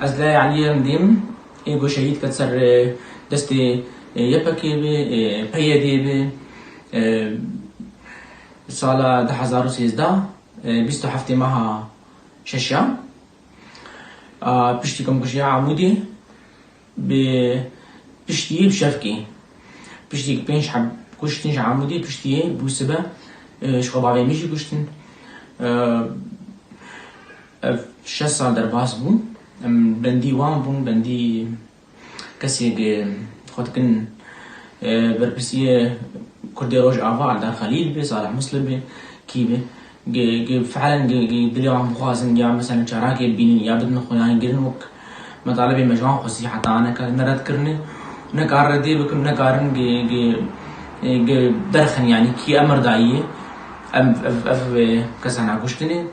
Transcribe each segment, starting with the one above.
از لا يعني مديم إيجو شهيد كتسر دستي يبكي بيدي سالا 2013 بیست و هفته ماه ششم پشتی کم کشی عمودی به پشتی بشفکی پشتی پنج حب کشتنش عمودی پشتی بوسبه شقابه میشی کشتن 6 سال در باز بون بندی وام بون بندی کسی خود کن برپسیه كردي روج آفا على خليل بي صالح مسلم بي كي بي فعلا دلي عم بخوازن يا مثلا شراكي بيني يا بدنا خويا نقرن وك مطالبي مجموعة خصي حتى أنا كنرد كرني نكار ردي بكم نكارن درخن يعني كي أمر داية أف كسانا كشتني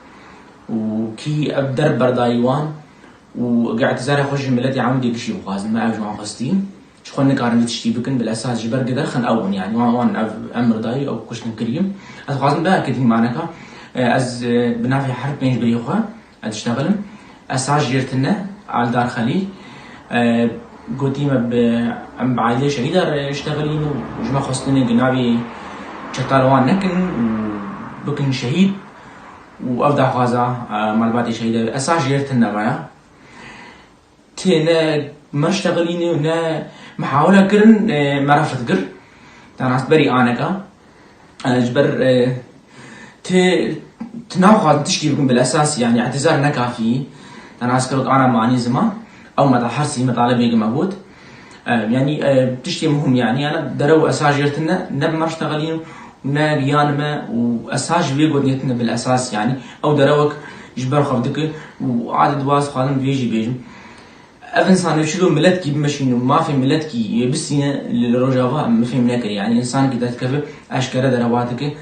وكي أبدر بردايوان وقعدت زاري خوش ملتي عمدي كشي بخوازن ما أجمع خصتين شخون نكارن تشتي بكن بالأساس جبر قدر خن أول يعني وان أمر داي أو كشتن كريم أتخاصم بقى كتير معناها از بنافي حرب بينج بريخوا أتشتغلن أساس جيرتنا على دار خليل قديمة أم بعائلة شهيدة اشتغلين وجمع خصتني جنابي شطاروان نكن وبكن شهيد وأبدأ خوازا مالباتي شهيدة أساس جيرتنا بقى تينا ما اشتغليني ونا محاولة كرن مرافت قر تناس بري آنكا جبر تناوخات تشكي بكم بالأساس يعني اعتذار نكافي تناس كروك أنا معني زمان أو مدى حرسي مطالبي قمابود يعني تشتي مهم يعني أنا درو أساس جيرتنا نب ما اشتغلين ونا ريانما وأساس بيقود نيتنا بالأساس يعني أو دروك جبر خفدك وعادة واس خادم بيجي إنسان يشيلوا ملتكي بمشينه ما في ملتكي بسينا للرجاوة ما في ملاك يعني إنسان كده تكفي أشكال درواتك